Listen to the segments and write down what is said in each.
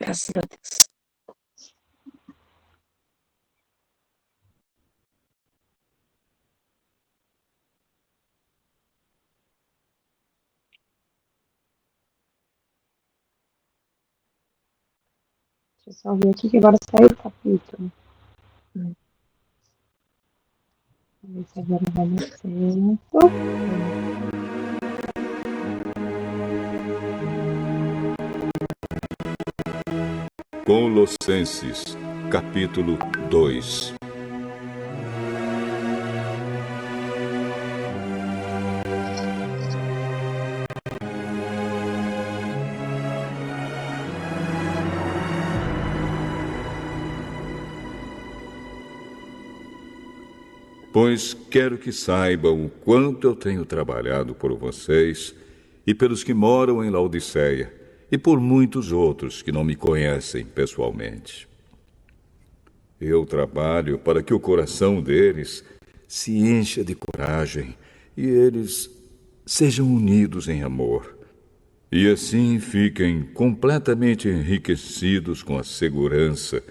Graças a Deus. Deixa eu só ver aqui que agora saiu o capítulo. Vamos ver se agora vai dar certo. Colossenses, capítulo 2. Pois quero que saibam o quanto eu tenho trabalhado por vocês e pelos que moram em Laodiceia e por muitos outros que não me conhecem pessoalmente. Eu trabalho para que o coração deles se encha de coragem e eles sejam unidos em amor. E assim fiquem completamente enriquecidos com a segurança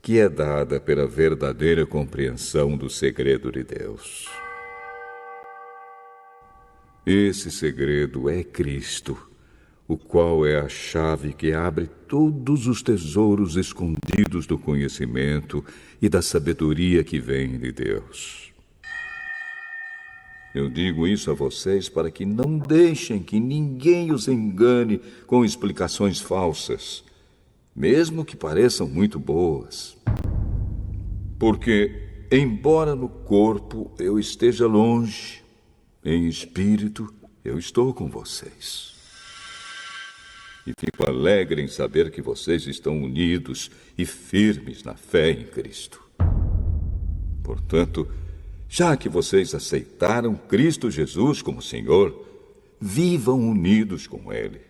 que é dada pela verdadeira compreensão do segredo de Deus. Esse segredo é Cristo, o qual é a chave que abre todos os tesouros escondidos do conhecimento e da sabedoria que vem de Deus. Eu digo isso a vocês para que não deixem que ninguém os engane com explicações falsas, mesmo que pareçam muito boas. Porque, embora no corpo eu esteja longe, em espírito eu estou com vocês. E fico alegre em saber que vocês estão unidos e firmes na fé em Cristo. Portanto, já que vocês aceitaram Cristo Jesus como Senhor, vivam unidos com Ele.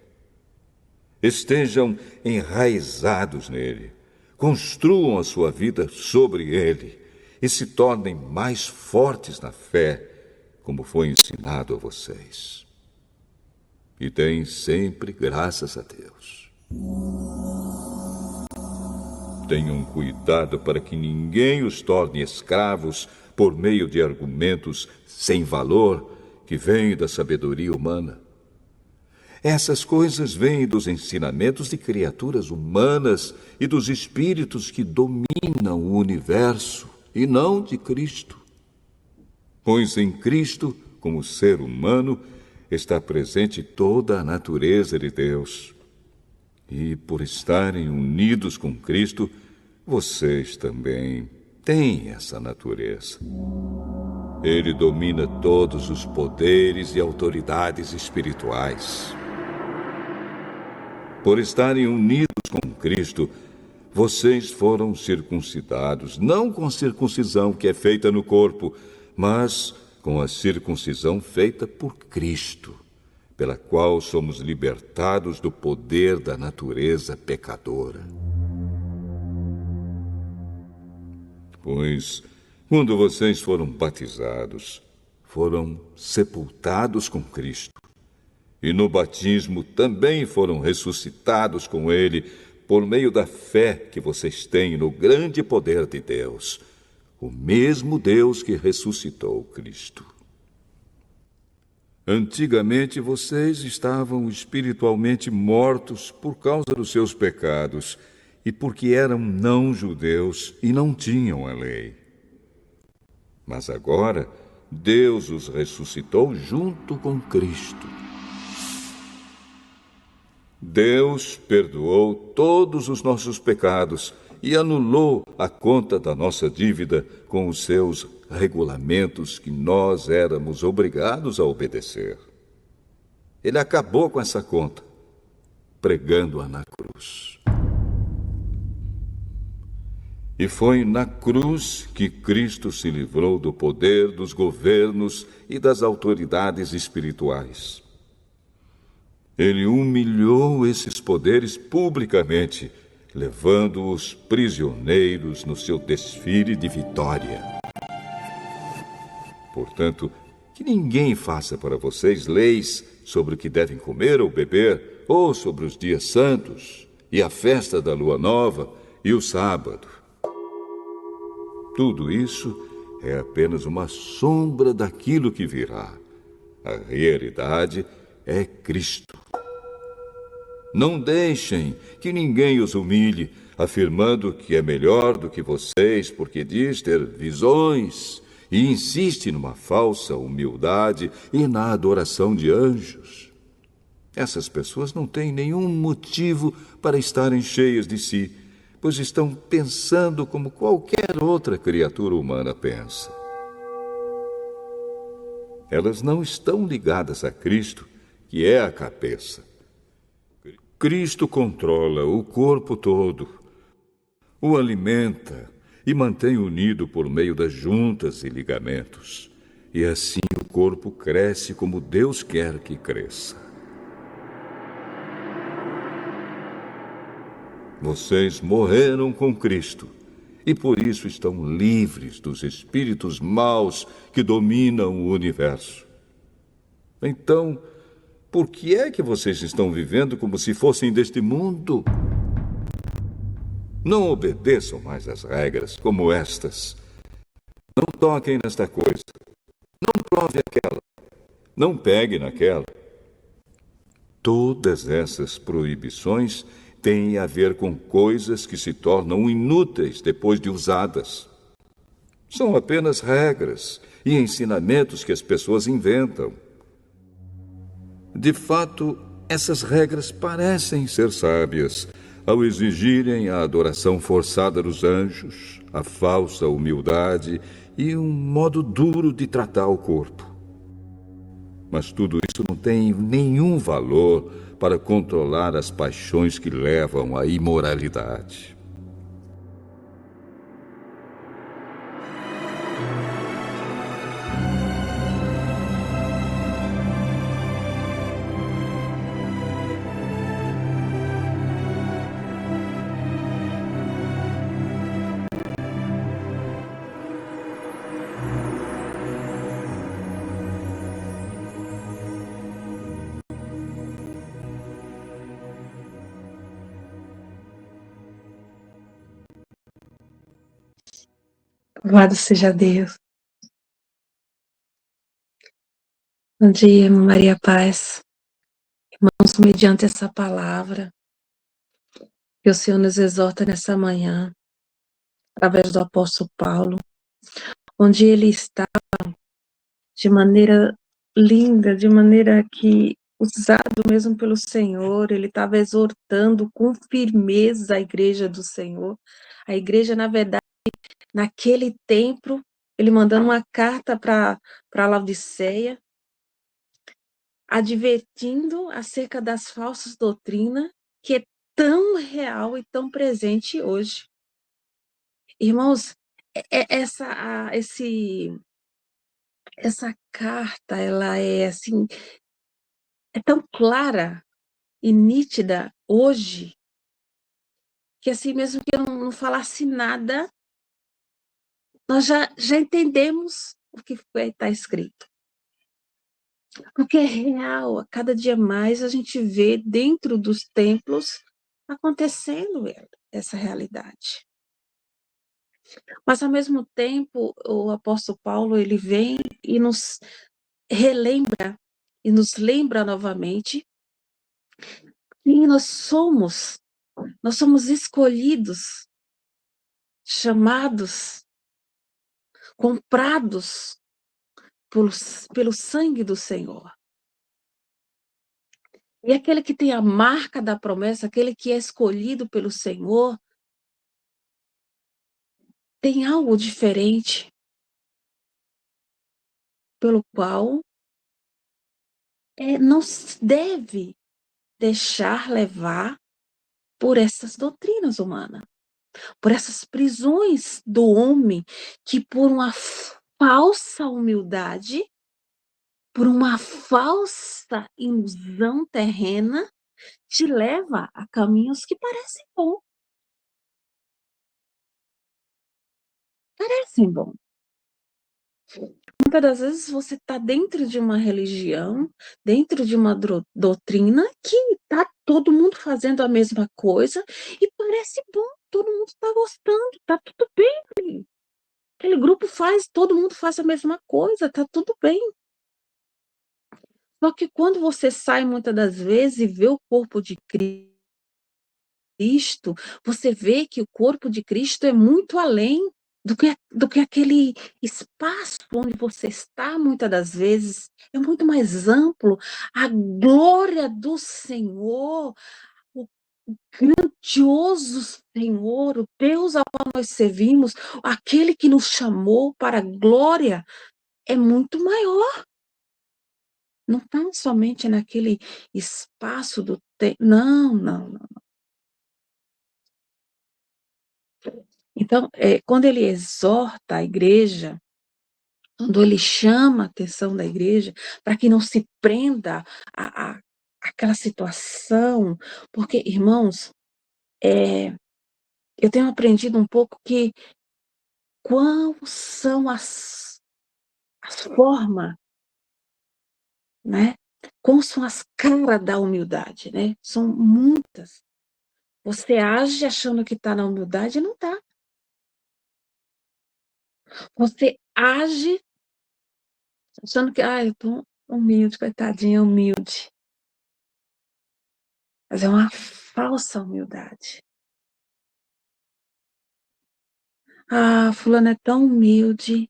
Estejam enraizados nele, construam a sua vida sobre ele e se tornem mais fortes na fé, como foi ensinado a vocês. E deem sempre graças a Deus. Tenham cuidado para que ninguém os torne escravos por meio de argumentos sem valor que vêm da sabedoria humana. Essas coisas vêm dos ensinamentos de criaturas humanas e dos espíritos que dominam o universo, e não de Cristo. Pois em Cristo, como ser humano, está presente toda a natureza de Deus. E por estarem unidos com Cristo, vocês também têm essa natureza. Ele domina todos os poderes e autoridades espirituais. Por estarem unidos com Cristo, vocês foram circuncidados, não com a circuncisão que é feita no corpo, mas com a circuncisão feita por Cristo, pela qual somos libertados do poder da natureza pecadora. Pois, quando vocês foram batizados, foram sepultados com Cristo. E no batismo também foram ressuscitados com Ele por meio da fé que vocês têm no grande poder de Deus, o mesmo Deus que ressuscitou Cristo. Antigamente vocês estavam espiritualmente mortos por causa dos seus pecados e porque eram não-judeus e não tinham a lei. Mas agora Deus os ressuscitou junto com Cristo. Deus perdoou todos os nossos pecados e anulou a conta da nossa dívida com os seus regulamentos que nós éramos obrigados a obedecer. Ele acabou com essa conta, pregando-a na cruz. E foi na cruz que Cristo se livrou do poder dos governos e das autoridades espirituais. Ele humilhou esses poderes publicamente, levando-os prisioneiros no seu desfile de vitória. Portanto, que ninguém faça para vocês leis sobre o que devem comer ou beber, ou sobre os dias santos, e a festa da lua nova e o sábado. Tudo isso é apenas uma sombra daquilo que virá. A realidade é Cristo. Não deixem que ninguém os humilhe, afirmando que é melhor do que vocês porque diz ter visões e insiste numa falsa humildade e na adoração de anjos. Essas pessoas não têm nenhum motivo para estarem cheias de si, pois estão pensando como qualquer outra criatura humana pensa. Elas não estão ligadas a Cristo, que é a cabeça. Cristo controla o corpo todo, o alimenta e mantém unido por meio das juntas e ligamentos. E assim o corpo cresce como Deus quer que cresça. Vocês morreram com Cristo e por isso estão livres dos espíritos maus que dominam o universo. Então, por que é que vocês estão vivendo como se fossem deste mundo? Não obedeçam mais às regras como estas. Não toquem nesta coisa. Não prove aquela. Não pegue naquela. Todas essas proibições têm a ver com coisas que se tornam inúteis depois de usadas. São apenas regras e ensinamentos que as pessoas inventam. De fato, essas regras parecem ser sábias ao exigirem a adoração forçada dos anjos, a falsa humildade e um modo duro de tratar o corpo. Mas tudo isso não tem nenhum valor para controlar as paixões que levam à imoralidade. Louvado seja Deus. Bom dia, Maria Paz. Irmãos, mediante essa palavra que o Senhor nos exorta nessa manhã, através do apóstolo Paulo, onde ele está de maneira linda, de maneira que, usado mesmo pelo Senhor, ele estava exortando com firmeza a igreja do Senhor. A igreja, na verdade, naquele tempo, ele mandando uma carta para Laodiceia, advertindo acerca das falsas doutrinas, que é tão real e tão presente hoje. Irmãos, essa carta, ela é assim, é tão clara e nítida hoje, que assim, mesmo que eu não falasse nada, nós já entendemos o que está escrito. Porque é real, a cada dia mais a gente vê dentro dos templos acontecendo essa realidade. Mas, ao mesmo tempo, o apóstolo Paulo, ele vem e nos relembra, e nos lembra novamente que nós somos escolhidos, chamados, comprados pelo sangue do Senhor. E aquele que tem a marca da promessa, aquele que é escolhido pelo Senhor, tem algo diferente, pelo qual não se deve deixar levar por essas doutrinas humanas, por essas prisões do homem, que por uma falsa humildade, por uma falsa ilusão terrena, te leva a caminhos que parecem bons. Parecem bons. Muitas das vezes você está dentro de uma religião, dentro de uma doutrina que está todo mundo fazendo a mesma coisa e parece bom, todo mundo está gostando, está tudo bem. Aquele grupo faz, todo mundo faz a mesma coisa, está tudo bem. Só que quando você sai muitas das vezes e vê o corpo de Cristo, você vê que o corpo de Cristo é muito além do que aquele espaço onde você está, muitas das vezes, é muito mais amplo. A glória do Senhor, o grandioso Senhor, o Deus ao qual nós servimos, aquele que nos chamou para a glória, é muito maior. Não está somente naquele espaço do tempo. Não, não, não. Então, quando ele exorta a igreja, quando ele chama a atenção da igreja, para que não se prenda a aquela situação, porque, irmãos, eu tenho aprendido um pouco que quais são as formas, né? Quais são as caras da humildade, né? São muitas. Você age achando que está na humildade e não está. Você age achando que, eu estou humilde, coitadinha, humilde. Mas é uma falsa humildade. Fulano é tão humilde.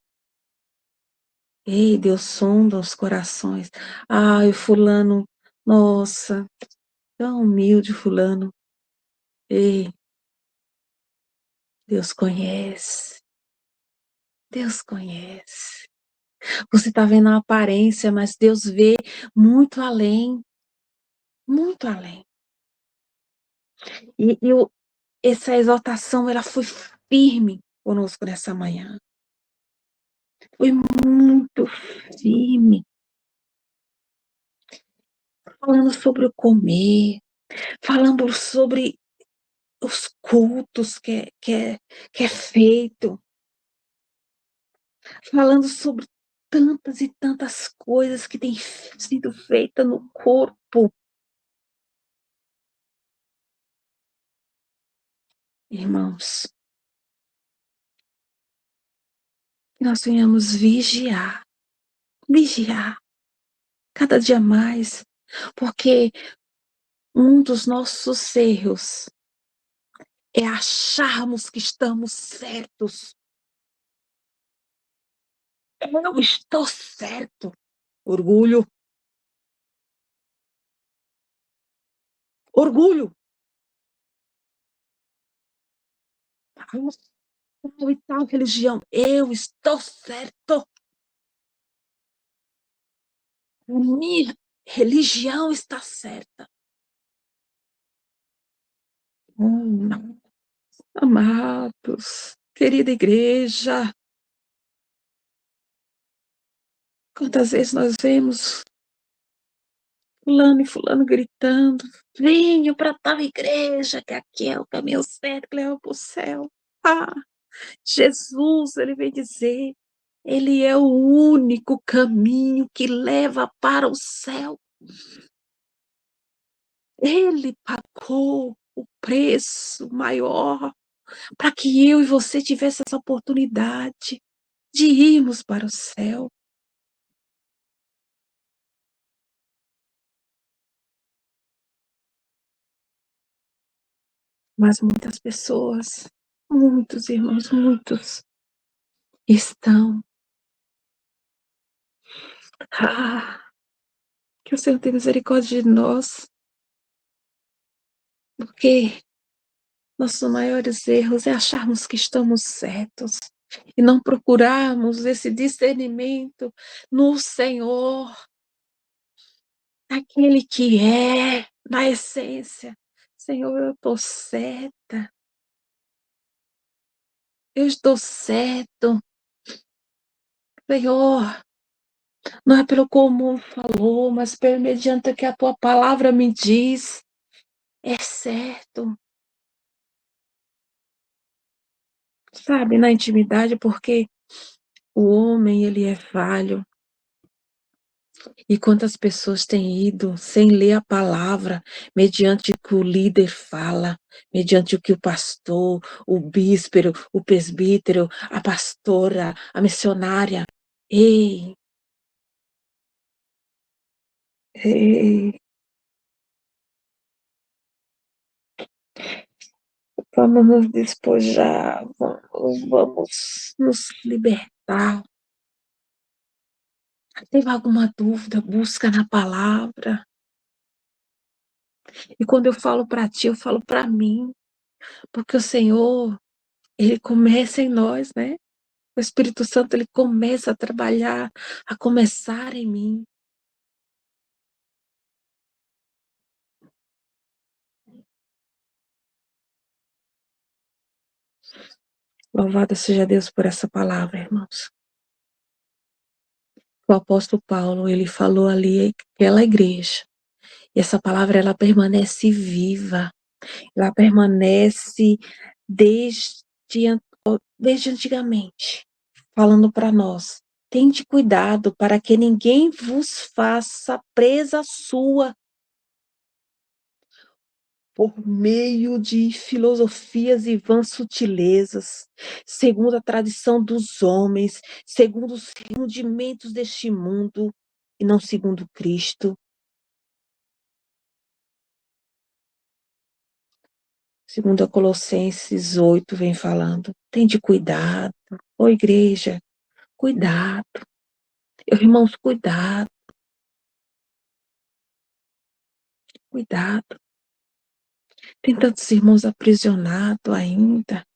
Ei, Deus sonda os corações. O fulano, nossa, tão humilde, fulano. Ei, Deus conhece. Deus conhece. Você está vendo a aparência, mas Deus vê muito além. Muito além. E essa exaltação, ela foi firme conosco nessa manhã. Foi muito firme. Falando sobre o comer, falando sobre os cultos que é feito, falando sobre tantas e tantas coisas que têm sido feitas no corpo. Irmãos, que nós venhamos vigiar cada dia mais, porque um dos nossos erros é acharmos que estamos certos. Eu estou certo. Orgulho. Orgulho. Tal e tal religião. Eu estou certo. A minha religião está certa. Não. Amados, querida igreja, quantas vezes nós vemos fulano e fulano gritando: venham para tal igreja, que aqui é o caminho certo que leva para o céu. Jesus, ele vem dizer, ele é o único caminho que leva para o céu. Ele pagou o preço maior para que eu e você tivesse essa oportunidade de irmos para o céu. Mas muitas pessoas, muitos irmãos, muitos estão. Que o Senhor tenha misericórdia de nós, porque nossos maiores erros é acharmos que estamos certos e não procurarmos esse discernimento no Senhor, aquele que é, na essência. Senhor, eu estou certa, eu estou certo. Senhor, não é pelo como falou, mas mediante o que a tua palavra me diz, é certo. Sabe, na intimidade, porque O homem, ele é falho. E quantas pessoas têm ido sem ler a palavra, mediante o que o líder fala, mediante o que o pastor, o bispo, o presbítero, a pastora, a missionária. Ei, ei, vamos nos despojar, vamos nos libertar. Teve alguma dúvida? Busca na palavra. E quando eu falo para ti, eu falo para mim, porque o Senhor, Ele começa em nós, né? O Espírito Santo, ele começa a trabalhar, a começar em mim. Louvado seja Deus por essa palavra, irmãos. O apóstolo Paulo, ele falou ali aquela igreja. E essa palavra, ela permanece viva. Ela permanece desde, desde antigamente, falando para nós. Tende cuidado para que ninguém vos faça presa sua por meio de filosofias e vãs sutilezas, segundo a tradição dos homens, segundo os rudimentos deste mundo, e não segundo Cristo. Segundo a Colossenses 8 vem falando, tende cuidado, ô igreja, cuidado, irmãos, cuidado, cuidado. Tem tantos irmãos aprisionados ainda,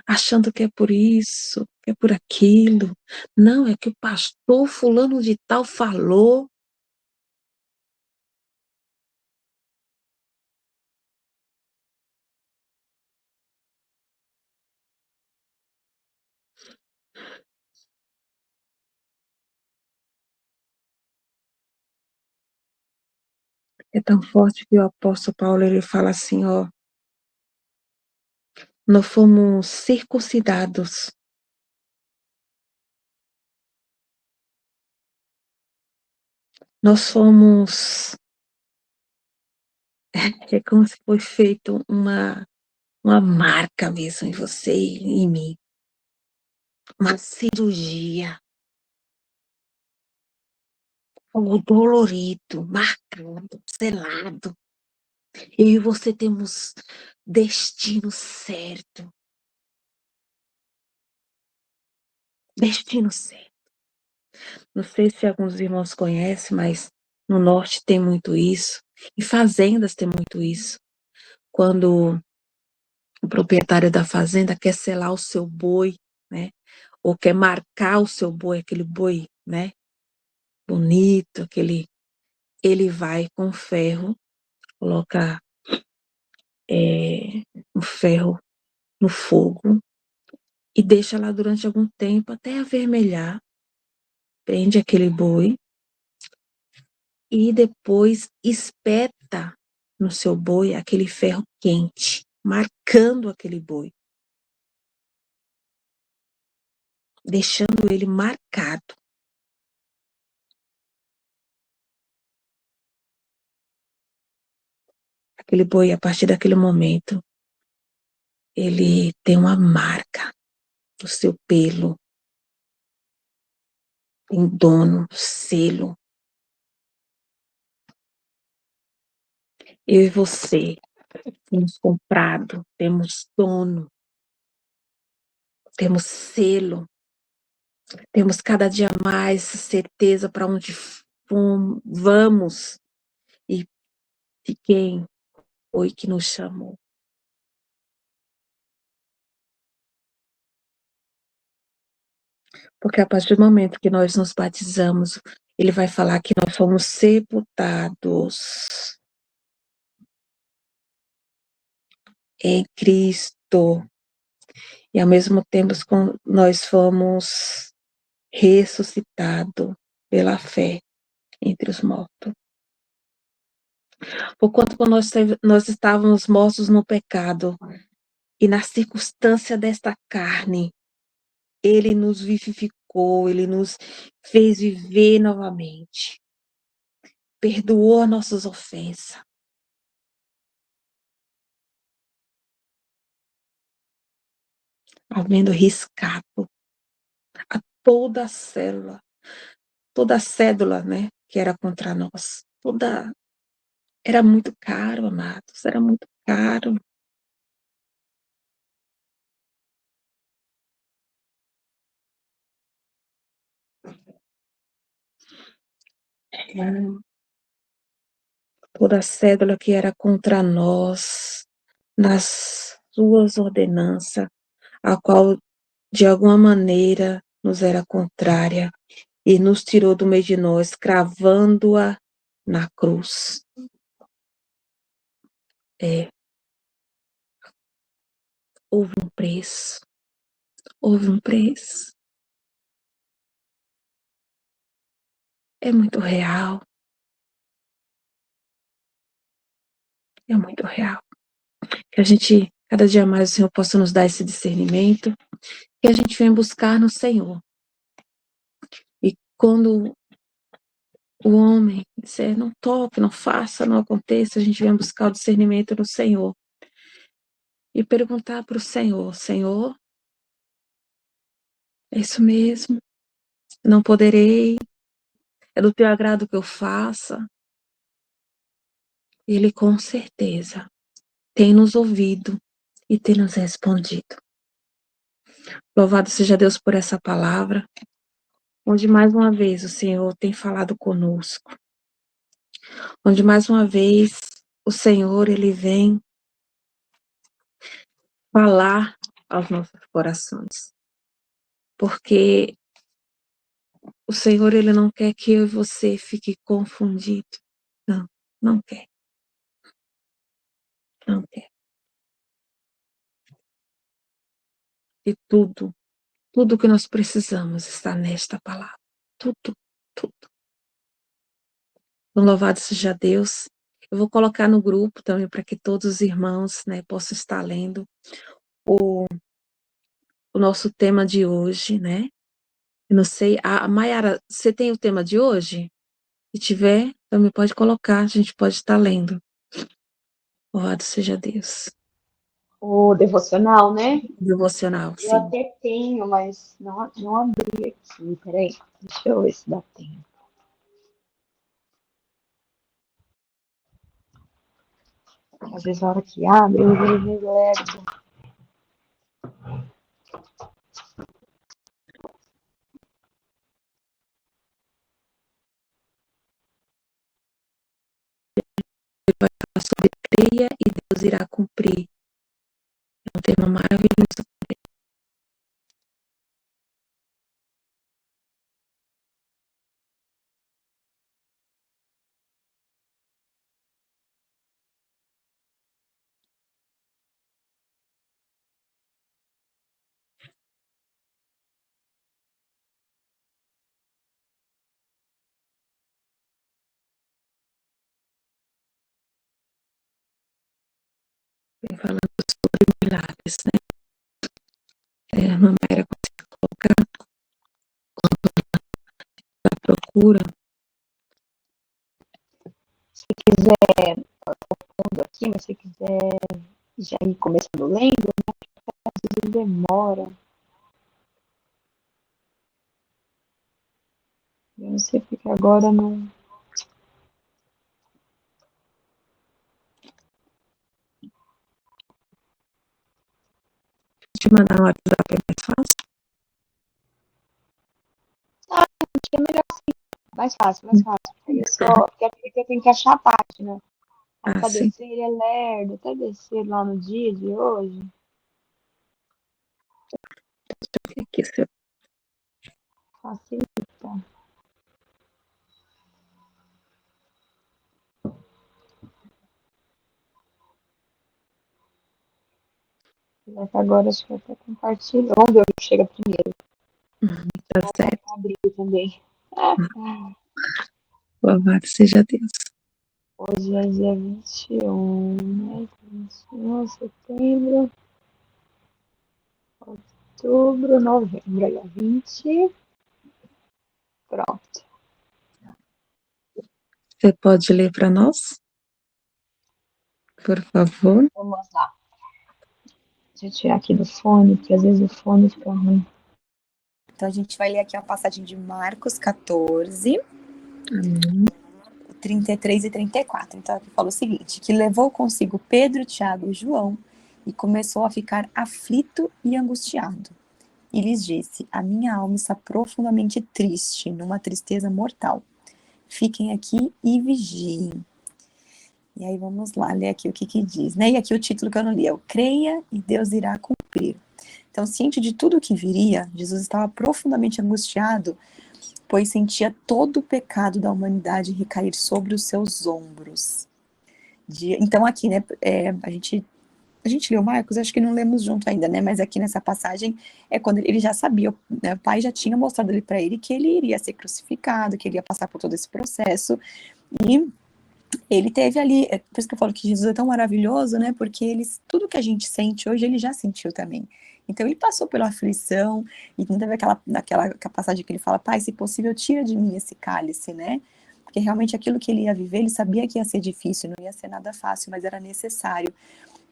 achando que é por isso, que é por aquilo. Não, é que o pastor fulano de tal falou. É tão forte que o apóstolo Paulo, ele fala assim, ó, nós fomos circuncidados. Nós fomos, é como se foi feito uma marca mesmo em você e em mim. Uma cirurgia. Algo dolorido, marcado, selado. Eu e você temos destino certo. Destino certo. Não sei se alguns irmãos conhecem, mas no norte tem muito isso. E fazendas tem muito isso. Quando o proprietário da fazenda quer selar o seu boi, né? Ou quer marcar o seu boi, aquele boi, né? Bonito, ele vai com ferro, coloca um ferro no fogo e deixa lá durante algum tempo até avermelhar, prende aquele boi e depois espeta no seu boi aquele ferro quente, marcando aquele boi, deixando ele marcado. Aquele boi, a partir daquele momento, ele tem uma marca no seu pelo, tem dono, selo. Eu e você temos comprado, temos dono, temos selo, temos cada dia mais certeza para onde vamos e de quem foi que nos chamou. Porque a partir do momento que nós nos batizamos, ele vai falar que nós fomos sepultados em Cristo. E ao mesmo tempo nós fomos ressuscitados pela fé entre os mortos. Porquanto nós estávamos mortos no pecado e na circunstância desta carne, Ele nos vivificou, Ele nos fez viver novamente. Perdoou as nossas ofensas. Havendo riscado a toda a cédula, né, que era contra nós. Era muito caro, amados, era muito caro. Toda a cédula que era contra nós, nas suas ordenanças, a qual de alguma maneira nos era contrária, e nos tirou do meio de nós, cravando-a na cruz. Houve um preço. Houve um preço. É muito real. É muito real. Que a gente, cada dia mais, o Senhor possa nos dar esse discernimento, que a gente vem buscar no Senhor. E quando o homem disser, não toque, não faça, não aconteça, a gente vem buscar o discernimento no Senhor. E perguntar para o Senhor, Senhor, é isso mesmo? Não poderei? É do teu agrado que eu faça? Ele com certeza tem nos ouvido e tem nos respondido. Louvado seja Deus por essa palavra, onde mais uma vez o Senhor tem falado conosco, onde mais uma vez o Senhor, Ele vem falar aos nossos corações, porque o Senhor, Ele não quer que eu e você fique confundido, não quer, não quer. E tudo que nós precisamos está nesta palavra, tudo. Então, louvado seja Deus. Eu vou colocar no grupo também para que todos os irmãos, né, possam estar lendo o nosso tema de hoje, né? Eu não sei, a Mayara, você tem o tema de hoje? Se tiver, também pode colocar, a gente pode estar lendo. Louvado seja Deus. O devocional, né? Devocional, eu sim. até tenho, mas não abri aqui. Peraí, deixa eu ver se dá tempo. Às vezes a hora que abre, eu relevo. Sobre creia e Deus irá cumprir. É um tema maravilhoso. Vem falando sobre milagres, né? A irmã Mayra consegue colocar a procura. Se quiser, eu aqui, mas se quiser já ir começando lendo, né? Às vezes demora. Eu não sei porque agora não. Te mandar no WhatsApp é mais fácil? Acho que é melhor assim. Mais fácil. Aí é só. Porque eu tenho que achar a página. Aí pra Sim. descer ele é lerdo, até descer lá no dia de hoje. Aqui, seu. Facilita. Mas agora acho que eu até compartilho. Vamos ver o que chega primeiro. Tá certo. Abrir também. Louvado seja Deus. Hoje é dia 21, né? 21 de setembro. outubro, novembro, aí, ó, 20. Pronto. Você pode ler para nós, por favor? Vamos lá. Deixa eu tirar aqui do fone, porque às vezes o fone fica ruim. Então, a gente vai ler aqui a passagem de Marcos 14, Amém. 33 e 34. Então, aqui fala o seguinte, que levou consigo Pedro, Tiago e João e começou a ficar aflito e angustiado. E lhes disse, a minha alma está profundamente triste, numa tristeza mortal. Fiquem aqui e vigiem. E aí vamos lá, ler aqui o que diz, né? E aqui o título que eu não li é o Creia e Deus irá cumprir. Então, ciente de tudo o que viria, Jesus estava profundamente angustiado, pois sentia todo o pecado da humanidade recair sobre os seus ombros. Então aqui, né, a gente leu Marcos, acho que não lemos junto ainda, né, mas aqui nessa passagem é quando ele já sabia, né, o pai já tinha mostrado ali para ele que ele iria ser crucificado, que ele ia passar por todo esse processo, e ele teve ali, por isso que eu falo que Jesus é tão maravilhoso, né, porque tudo que a gente sente hoje, ele já sentiu também. Então ele passou pela aflição, e não teve aquela passagem que ele fala, pai, se possível, tira de mim esse cálice, né, porque realmente aquilo que ele ia viver, ele sabia que ia ser difícil, não ia ser nada fácil, mas era necessário,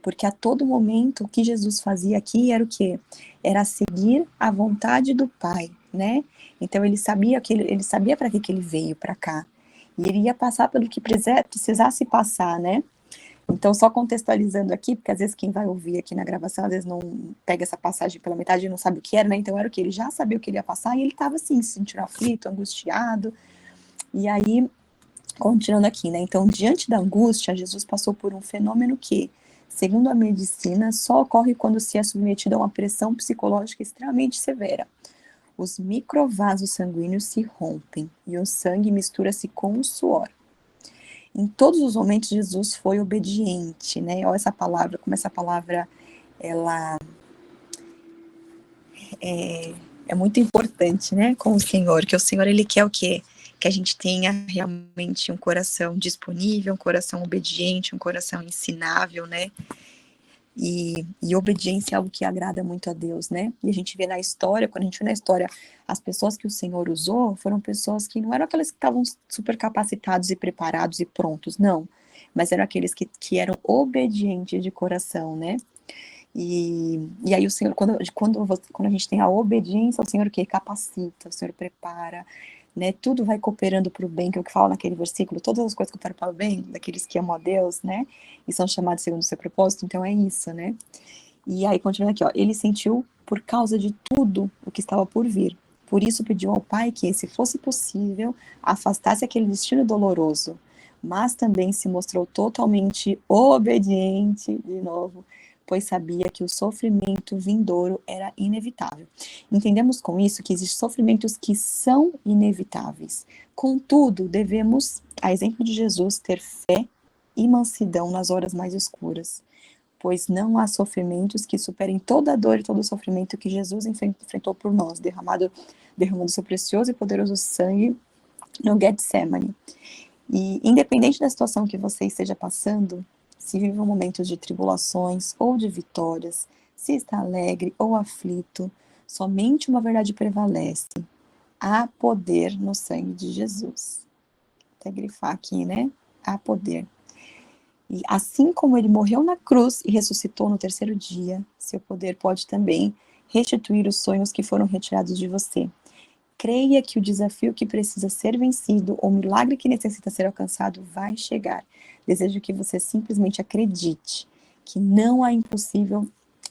porque a todo momento o que Jesus fazia aqui era o quê? Era seguir a vontade do Pai, né, então ele sabia para que ele veio para cá, e ele ia passar pelo que precisasse passar, né? Então, só contextualizando aqui, porque às vezes quem vai ouvir aqui na gravação, às vezes não pega essa passagem pela metade e não sabe o que era, né? Então, era o que? Ele já sabia o que ele ia passar e ele estava, assim, se sentindo aflito, angustiado. E aí, continuando aqui, né? Então, diante da angústia, Jesus passou por um fenômeno que, segundo a medicina, só ocorre quando se é submetido a uma pressão psicológica extremamente severa. Os microvasos sanguíneos se rompem e o sangue mistura-se com o suor. Em todos os momentos, Jesus foi obediente, né? Olha essa palavra, como essa palavra, ela é muito importante, né? Com o Senhor, que o Senhor, Ele quer o quê? Que a gente tenha realmente um coração disponível, um coração obediente, um coração ensinável, né? E obediência é algo que agrada muito a Deus, né? E a gente vê na história, quando a gente vê na história, as pessoas que o Senhor usou foram pessoas que não eram aquelas que estavam super capacitados e preparados e prontos, não. Mas eram aqueles que eram obedientes de coração, né? E aí o Senhor, quando a gente tem a obediência, o Senhor o quê? Capacita, o Senhor prepara, né? Tudo vai cooperando para o bem, que é o que fala naquele versículo, todas as coisas cooperam para o bem, daqueles que amam a Deus, né? E são chamados segundo o seu propósito, então é isso, né? E aí, continuando aqui, ó, ele sentiu por causa de tudo o que estava por vir. Por isso pediu ao Pai que, se fosse possível, afastasse aquele destino doloroso. Mas também se mostrou totalmente obediente, de novo, pois sabia que o sofrimento vindouro era inevitável. Entendemos com isso que existem sofrimentos que são inevitáveis. Contudo, devemos, a exemplo de Jesus, ter fé e mansidão nas horas mais escuras, pois não há sofrimentos que superem toda a dor e todo o sofrimento que Jesus enfrentou por nós, derramando seu precioso e poderoso sangue no Getsemane. E independente da situação que você esteja passando, se vive momentos de tribulações ou de vitórias, se está alegre ou aflito, somente uma verdade prevalece: há poder no sangue de Jesus. Vou até grifar aqui, né? Há poder. E assim como ele morreu na cruz e ressuscitou no terceiro dia, seu poder pode também restituir os sonhos que foram retirados de você. Creia que o desafio que precisa ser vencido, ou o milagre que necessita ser alcançado, vai chegar. Desejo que você simplesmente acredite que não há impossível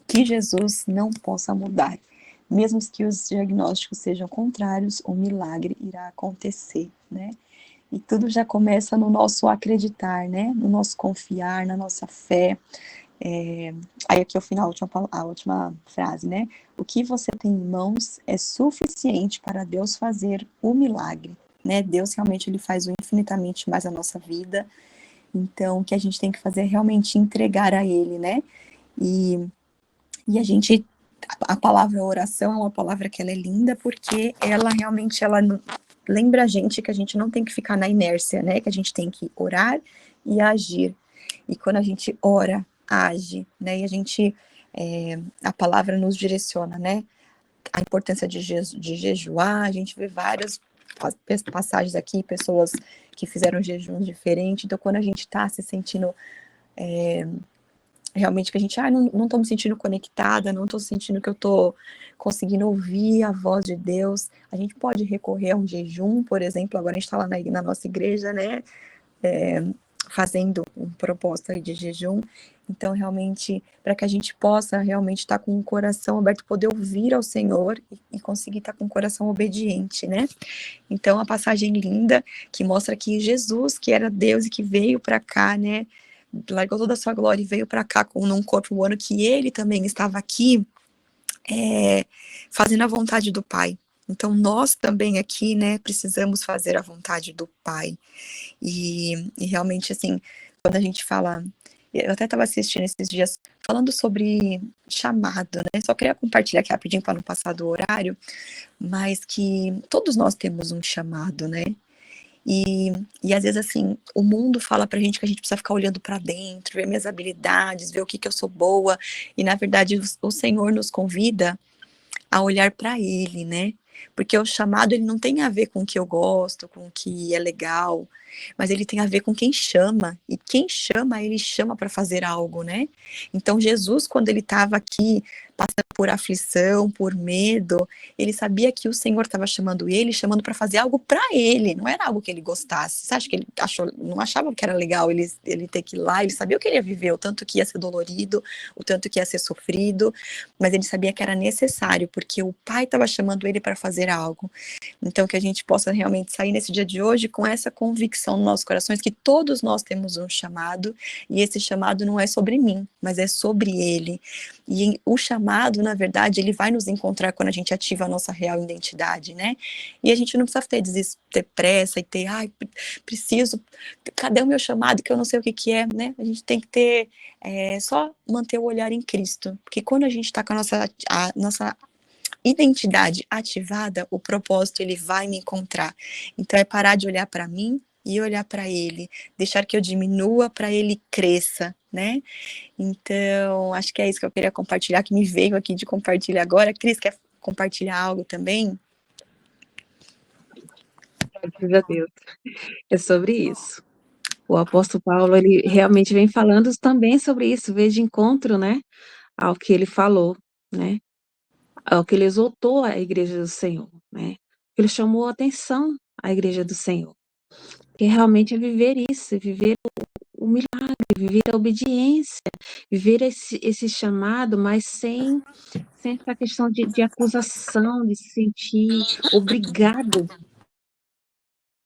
que Jesus não possa mudar. Mesmo que os diagnósticos sejam contrários, o milagre irá acontecer, né? E tudo já começa no nosso acreditar, né? No nosso confiar, na nossa fé. Aí aqui ao final, a última frase, né? O que você tem em mãos é suficiente para Deus fazer o milagre, né? Deus realmente ele faz o infinitamente mais na nossa vida. Então, o que a gente tem que fazer é realmente entregar a Ele, né? E a gente, a palavra oração é uma palavra que ela é linda porque ela realmente, ela lembra a gente que a gente não tem que ficar na inércia, né? Que a gente tem que orar e agir. E quando a gente ora, age, né? E a gente, a palavra nos direciona, né? a importância de jejuar, a gente vê várias passagens aqui, pessoas que fizeram jejuns diferentes. Então, quando a gente está se sentindo realmente que a gente, não estou me sentindo conectada, não estou sentindo que eu estou conseguindo ouvir a voz de Deus, a gente pode recorrer a um jejum, por exemplo. Agora a gente está lá na nossa igreja, né, fazendo um propósito aí de jejum. Então, realmente, para que a gente possa realmente estar com o coração aberto, poder ouvir ao Senhor e conseguir estar com o coração obediente, né? Então, a passagem linda que mostra que Jesus, que era Deus e que veio para cá, né, largou toda a sua glória e veio para cá num corpo humano, que ele também estava aqui fazendo a vontade do Pai. Então, nós também aqui, né, precisamos fazer a vontade do Pai. E realmente, assim, quando a gente fala... Eu até estava assistindo esses dias, falando sobre chamado, né? Só queria compartilhar aqui rapidinho para não passar do horário, mas que todos nós temos um chamado, né? E às vezes, assim, o mundo fala pra gente que a gente precisa ficar olhando para dentro, ver minhas habilidades, ver o que eu sou boa, e na verdade o Senhor nos convida a olhar para Ele, né? Porque o chamado, ele não tem a ver com o que eu gosto, com o que é legal, mas ele tem a ver com quem chama, e quem chama, ele chama para fazer algo, né? Então, Jesus, quando ele estava aqui, passando por aflição, por medo, ele sabia que o Senhor estava chamando ele, chamando para fazer algo para ele, não era algo que ele gostasse. Você acha que ele não achava que era legal ele ter que ir lá? Ele sabia o que ele ia viver, o tanto que ia ser dolorido, o tanto que ia ser sofrido, mas ele sabia que era necessário, porque o Pai estava chamando ele para fazer algo. Então, que a gente possa realmente sair nesse dia de hoje com essa convicção nos nossos corações, que todos nós temos um chamado, e esse chamado não é sobre mim, mas é sobre Ele. E o chamado, na verdade, ele vai nos encontrar quando a gente ativa a nossa real identidade, né? E a gente não precisa ter pressa e ter, preciso, cadê o meu chamado, que eu não sei o que é, né? A gente tem que ter, só manter o olhar em Cristo, porque quando a gente está com a nossa identidade ativada, o propósito, ele vai me encontrar. Então, é parar de olhar para mim e olhar para Ele, deixar que eu diminua para Ele cresça, né? Então, acho que é isso que eu queria compartilhar, que me veio aqui de compartilhar agora. Cris, quer compartilhar algo também? Graças a Deus. É sobre isso. O apóstolo Paulo, ele realmente vem falando também sobre isso, veio de encontro, né, ao que ele falou, né, ao que ele exortou a igreja do Senhor, né, ele chamou a atenção à igreja do Senhor, que realmente é viver isso, viver o milagre, viver a obediência, viver esse chamado, mas sem essa questão de acusação, de se sentir obrigado.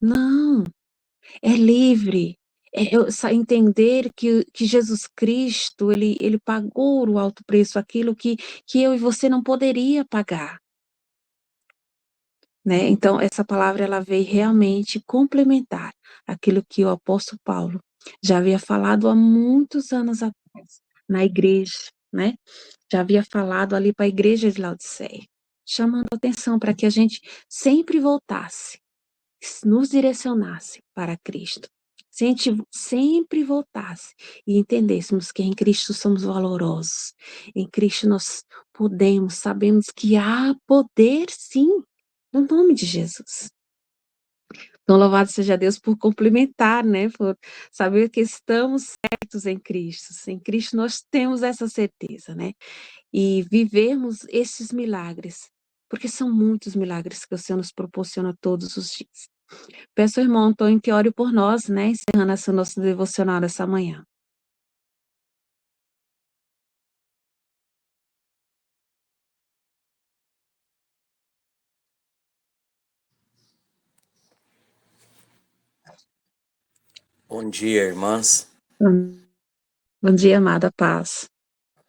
Não, é livre. Entender que Jesus Cristo, ele pagou o alto preço, aquilo que eu e você não poderia pagar. Né? Então, essa palavra, ela veio realmente complementar aquilo que o apóstolo Paulo já havia falado há muitos anos atrás, na igreja, né? Já havia falado ali para a igreja de Laodiceia, chamando atenção para que a gente sempre voltasse, nos direcionasse para Cristo. Se a gente sempre voltasse e entendêssemos que em Cristo somos valorosos, em Cristo nós sabemos que há poder, sim, no nome de Jesus. Então, louvado seja Deus por complementar, né, por saber que estamos certos em Cristo. Em Cristo nós temos essa certeza, né, e vivermos esses milagres, porque são muitos milagres que o Senhor nos proporciona todos os dias. Peço ao irmão Antônio que ore por nós, né, encerrando essa nossa devocional dessa manhã. Bom dia, irmãs. Bom dia, amada paz.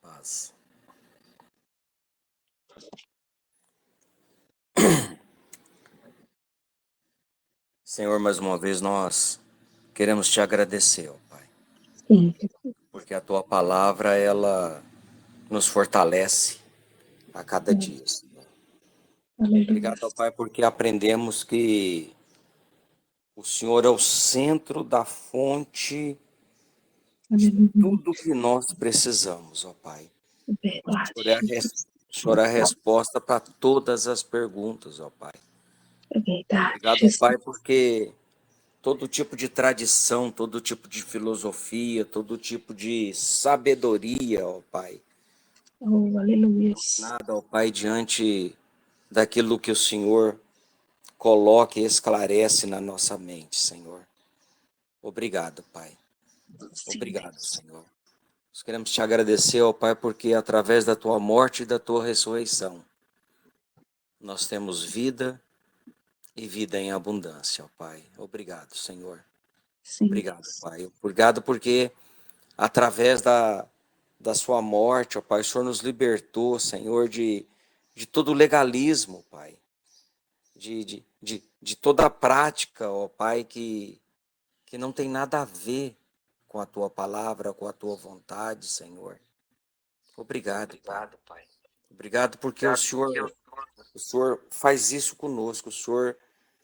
Paz. Senhor, mais uma vez nós queremos te agradecer, ó Pai. Sim. Porque a tua palavra, ela nos fortalece a cada dia, Senhor. Obrigado, ó Pai, porque aprendemos que o Senhor é o centro da fonte de tudo que nós precisamos, ó Pai. O Senhor é O Senhor é a resposta para todas as perguntas, ó Pai. É verdade, Obrigado, ó Pai, porque todo tipo de tradição, todo tipo de filosofia, todo tipo de sabedoria, ó Pai. Oh, aleluia. Nada, ó Pai, diante daquilo que o Senhor coloca e esclarece na nossa mente, Senhor. Obrigado, Pai. Obrigado, Senhor. Nós queremos te agradecer, ó Pai, porque através da tua morte e da tua ressurreição, nós temos vida e vida em abundância, ó Pai. Obrigado, Senhor. Sim. Obrigado, Pai. Obrigado porque através da sua morte, ó Pai, o Senhor nos libertou, Senhor, de todo legalismo, Pai. De toda a prática, ó Pai, que não tem nada a ver com a tua palavra, com a tua vontade, Senhor. Obrigado, Pai. Obrigado porque o Senhor faz isso conosco, o Senhor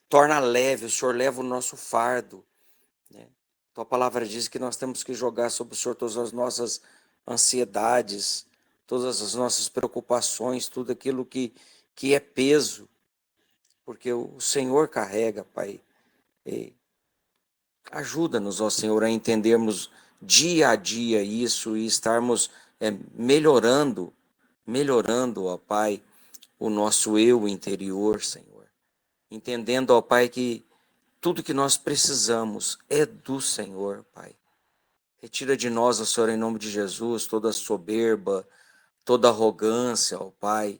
torna leve, o Senhor leva o nosso fardo, né? Tua palavra diz que nós temos que jogar sobre o Senhor todas as nossas ansiedades, todas as nossas preocupações, tudo aquilo que é peso, porque o Senhor carrega, Pai. E ajuda-nos, ó Senhor, a entendermos dia a dia isso e estarmos melhorando, ó Pai, o nosso eu interior, Senhor. Entendendo, ó Pai, que tudo que nós precisamos é do Senhor, Pai. Retira de nós, ó Senhor, em nome de Jesus, toda soberba, toda arrogância, ó Pai,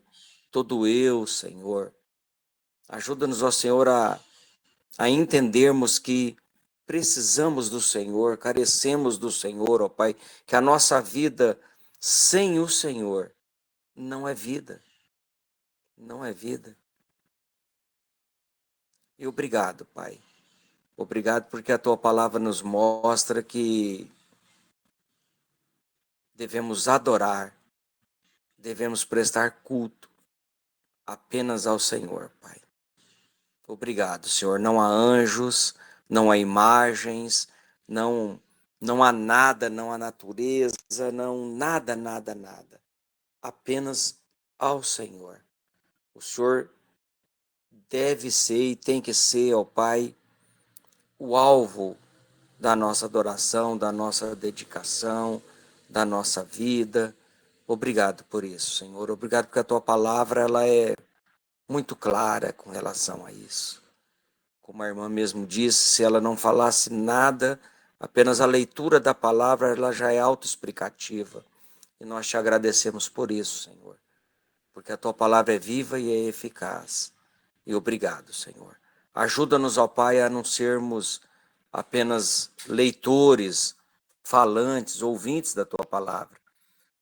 todo eu, Senhor. Ajuda-nos, ó Senhor, a entendermos que precisamos do Senhor, carecemos do Senhor, ó Pai, que a nossa vida sem o Senhor não é vida. Não é vida. E obrigado, Pai. Obrigado porque a tua palavra nos mostra que devemos adorar, devemos prestar culto apenas ao Senhor, Pai. Obrigado, Senhor. Não há anjos, não há imagens, não há nada, não há natureza, não nada. Apenas ao Senhor. O Senhor deve ser e tem que ser, ó Pai, o alvo da nossa adoração, da nossa dedicação, da nossa vida. Obrigado por isso, Senhor. Obrigado porque a tua palavra ela é muito clara com relação a isso. Como a irmã mesmo disse, se ela não falasse nada, apenas a leitura da palavra ela já é autoexplicativa. E nós te agradecemos por isso, Senhor. Porque a tua palavra é viva e é eficaz. E obrigado, Senhor. Ajuda-nos, ó Pai, a não sermos apenas leitores, falantes, ouvintes da tua palavra,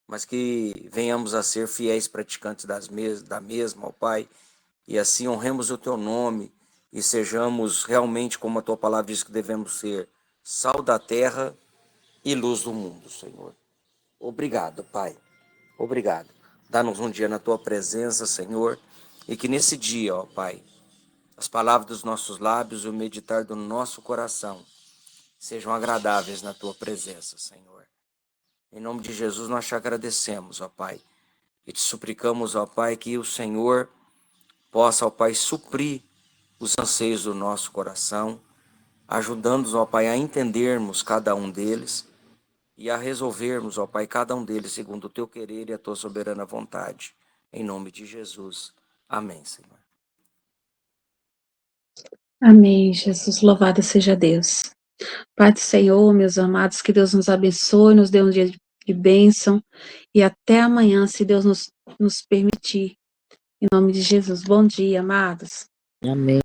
mas que venhamos a ser fiéis praticantes da mesma, ó Pai, e assim honremos o teu nome e sejamos realmente como a tua palavra diz que devemos ser, sal da terra e luz do mundo, Senhor. Obrigado, Pai. Obrigado. Dá-nos um dia na tua presença, Senhor, e que nesse dia, ó Pai, as palavras dos nossos lábios e o meditar do nosso coração sejam agradáveis na tua presença, Senhor. Em nome de Jesus nós te agradecemos, ó Pai, e te suplicamos, ó Pai, que o Senhor possa, ó Pai, suprir os anseios do nosso coração, ajudando-nos, ó Pai, a entendermos cada um deles e a resolvermos, ó Pai, cada um deles segundo o teu querer e a tua soberana vontade. Em nome de Jesus. Amém, Senhor. Amém, Jesus. Louvado seja Deus. Pai do Senhor, meus amados, que Deus nos abençoe, nos dê um dia de bênção e até amanhã, se Deus nos permitir. Em nome de Jesus. Bom dia, amados. Amém.